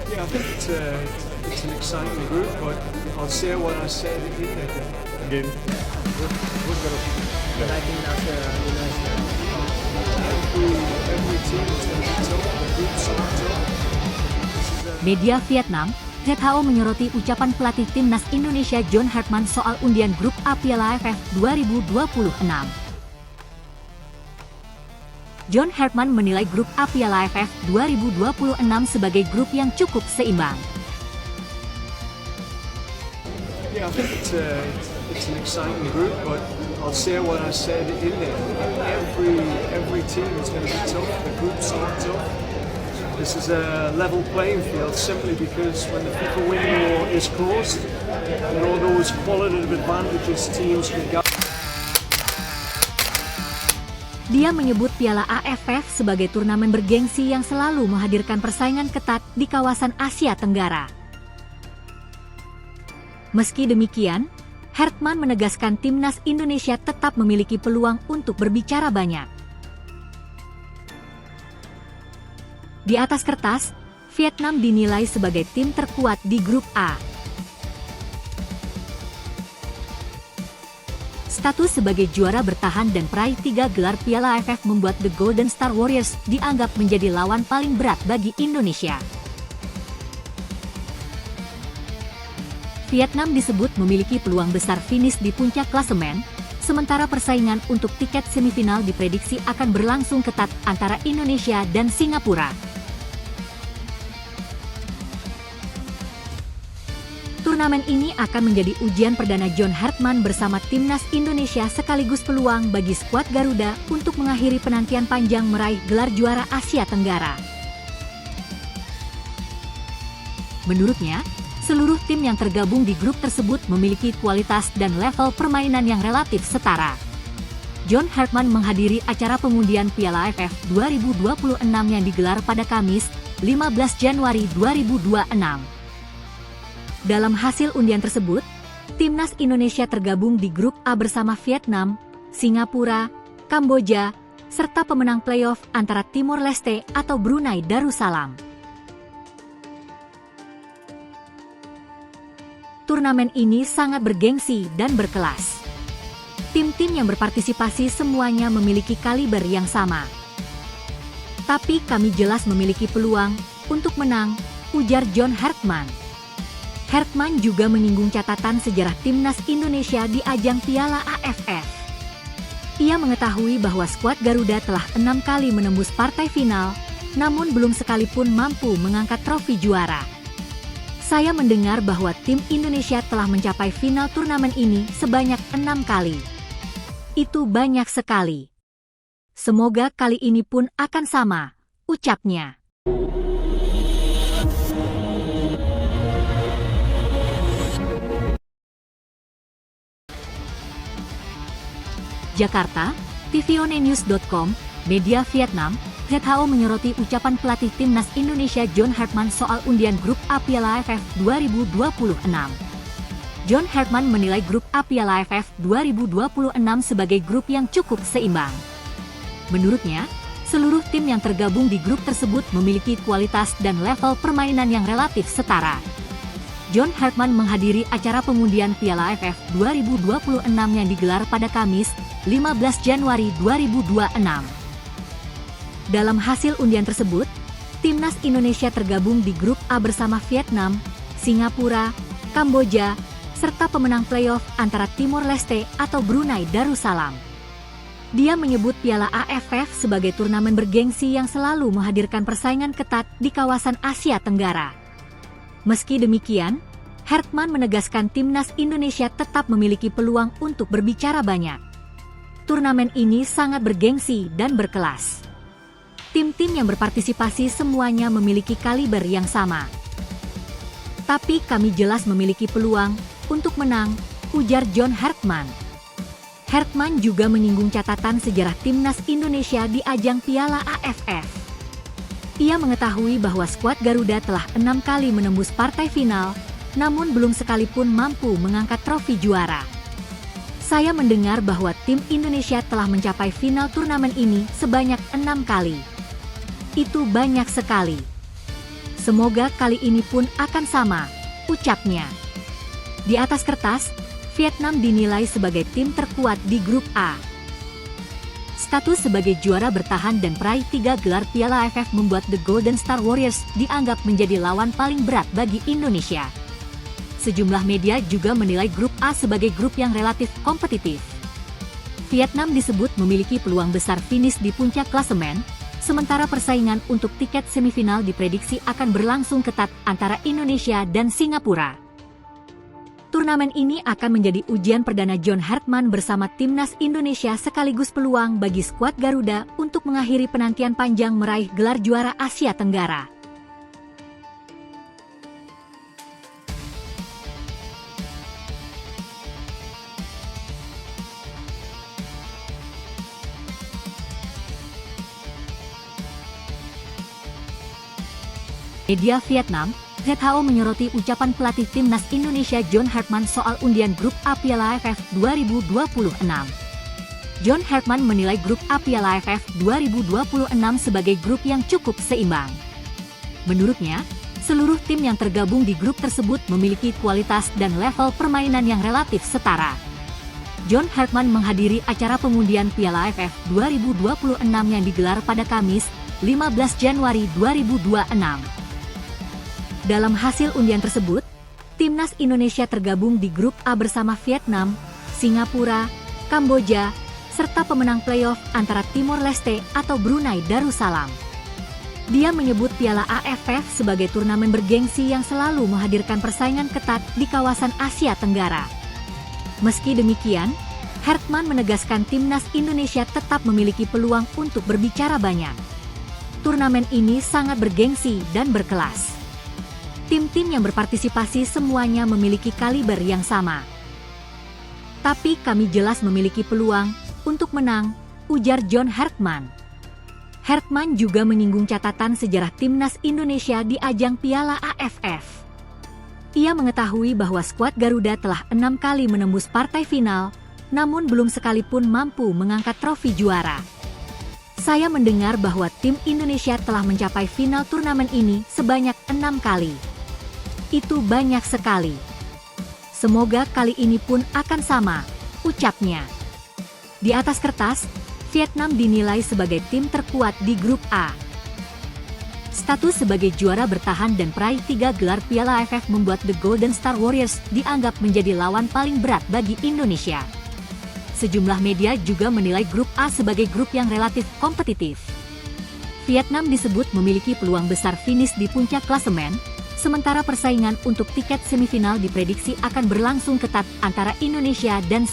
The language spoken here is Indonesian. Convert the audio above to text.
Yeah, I think it's an exciting group, but I'll say what I said in there. Again, who's gonna But I think that's Every team is going to be tough. The group's so tough. This is Media Vietnam, ZHO menyoroti ucapan pelatih timnas Indonesia John Hartman soal undian grup A Piala AFF 2026. John Hartman menilai grup A Piala AFF 2026 sebagai grup yang cukup seimbang. Yeah, I think it's an exciting group, but I'll say what I said in there. Every team is going to be tough. The group's so tough. This is a level playing field simply because when the FIFA window is closed, those qualitative advantages teams can get. Dia menyebut Piala AFF sebagai turnamen bergengsi yang selalu menghadirkan persaingan ketat di kawasan Asia Tenggara. Meski demikian, Hartman menegaskan timnas Indonesia tetap memiliki peluang untuk berbicara banyak. Di atas kertas, Vietnam dinilai sebagai tim terkuat di grup A. Status sebagai juara bertahan dan peraih 3 gelar Piala AFF membuat The Golden Star Warriors dianggap menjadi lawan paling berat bagi Indonesia. Vietnam disebut memiliki peluang besar finish di puncak klasemen, sementara persaingan untuk tiket semifinal diprediksi akan berlangsung ketat antara Indonesia dan Singapura. Turnamen ini akan menjadi ujian perdana John Hartman bersama timnas Indonesia sekaligus peluang bagi skuad Garuda untuk mengakhiri penantian panjang meraih gelar juara Asia Tenggara. Menurutnya, seluruh tim yang tergabung di grup tersebut memiliki kualitas dan level permainan yang relatif setara. John Hartman menghadiri acara pengundian Piala AFF 2026 yang digelar pada Kamis, 15 Januari 2026. Dalam hasil undian tersebut, timnas Indonesia tergabung di grup A bersama Vietnam, Singapura, Kamboja, serta pemenang playoff antara Timor Leste atau Brunei Darussalam. Turnamen ini sangat bergengsi dan berkelas. Tim-tim yang berpartisipasi semuanya memiliki kaliber yang sama. Tapi kami jelas memiliki peluang untuk menang, ujar John Hartman. Hartman juga menyinggung catatan sejarah timnas Indonesia di ajang Piala AFF. Ia mengetahui bahwa skuad Garuda telah 6 kali menembus partai final, namun belum sekalipun mampu mengangkat trofi juara. Saya mendengar bahwa tim Indonesia telah mencapai final turnamen ini sebanyak 6 kali. Itu banyak sekali. Semoga kali ini pun akan sama, ucapnya. Jakarta, tvonnews.com, Media Vietnam, ZHO menyoroti ucapan pelatih timnas Indonesia John Hartman soal undian grup A Piala AFF 2026. John Hartman menilai grup A Piala AFF 2026 sebagai grup yang cukup seimbang. Menurutnya, seluruh tim yang tergabung di grup tersebut memiliki kualitas dan level permainan yang relatif setara. John Hartman menghadiri acara pengundian Piala AFF 2026 yang digelar pada Kamis, 15 Januari 2026. Dalam hasil undian tersebut, timnas Indonesia tergabung di grup A bersama Vietnam, Singapura, Kamboja, serta pemenang playoff antara Timor Leste atau Brunei Darussalam. Dia menyebut Piala AFF sebagai turnamen bergengsi yang selalu menghadirkan persaingan ketat di kawasan Asia Tenggara. Meski demikian, Hartman menegaskan timnas Indonesia tetap memiliki peluang untuk berbicara banyak. Turnamen ini sangat bergengsi dan berkelas. Tim-tim yang berpartisipasi semuanya memiliki kaliber yang sama. Tapi kami jelas memiliki peluang untuk menang, ujar John Hartman. Hartman juga menyinggung catatan sejarah timnas Indonesia di ajang Piala AFF. Ia mengetahui bahwa skuad Garuda telah 6 kali menembus partai final, namun belum sekalipun mampu mengangkat trofi juara. Saya mendengar bahwa tim Indonesia telah mencapai final turnamen ini sebanyak 6 kali. Itu banyak sekali. Semoga kali ini pun akan sama, ucapnya. Di atas kertas, Vietnam dinilai sebagai tim terkuat di grup A. Status sebagai juara bertahan dan peraih 3 gelar Piala AFF membuat The Golden Star Warriors dianggap menjadi lawan paling berat bagi Indonesia. Sejumlah media juga menilai grup A sebagai grup yang relatif kompetitif. Vietnam disebut memiliki peluang besar finish di puncak klasemen, sementara persaingan untuk tiket semifinal diprediksi akan berlangsung ketat antara Indonesia dan Singapura. Turnamen ini akan menjadi ujian perdana John Hartman bersama timnas Indonesia sekaligus peluang bagi skuad Garuda untuk mengakhiri penantian panjang meraih gelar juara Asia Tenggara. Media Vietnam, ZHO menyoroti ucapan pelatih timnas Indonesia John Hartman soal undian grup A Piala AFF 2026. John Hartman menilai grup A Piala AFF 2026 sebagai grup yang cukup seimbang. Menurutnya, seluruh tim yang tergabung di grup tersebut memiliki kualitas dan level permainan yang relatif setara. John Hartman menghadiri acara pengundian Piala AFF 2026 yang digelar pada Kamis, 15 Januari 2026. Dalam hasil undian tersebut, timnas Indonesia tergabung di grup A bersama Vietnam, Singapura, Kamboja, serta pemenang playoff antara Timor Leste atau Brunei Darussalam. Dia menyebut Piala AFF sebagai turnamen bergengsi yang selalu menghadirkan persaingan ketat di kawasan Asia Tenggara. Meski demikian, Hartman menegaskan timnas Indonesia tetap memiliki peluang untuk berbicara banyak. Turnamen ini sangat bergengsi dan berkelas. Tim-tim yang berpartisipasi semuanya memiliki kaliber yang sama. Tapi kami jelas memiliki peluang untuk menang, ujar John Hartman. Hartman juga menyinggung catatan sejarah timnas Indonesia di ajang Piala AFF. Ia mengetahui bahwa skuad Garuda telah 6 kali menembus partai final, namun belum sekalipun mampu mengangkat trofi juara. Saya mendengar bahwa tim Indonesia telah mencapai final turnamen ini sebanyak 6 kali. Itu banyak sekali. Semoga kali ini pun akan sama, ucapnya. Di atas kertas, Vietnam dinilai sebagai tim terkuat di grup A. Status sebagai juara bertahan dan peraih 3 gelar Piala AFF membuat The Golden Star Warriors dianggap menjadi lawan paling berat bagi Indonesia. Sejumlah media juga menilai grup A sebagai grup yang relatif kompetitif. Vietnam disebut memiliki peluang besar finish di puncak klasemen, sementara persaingan untuk tiket semifinal diprediksi akan berlangsung ketat antara Indonesia dan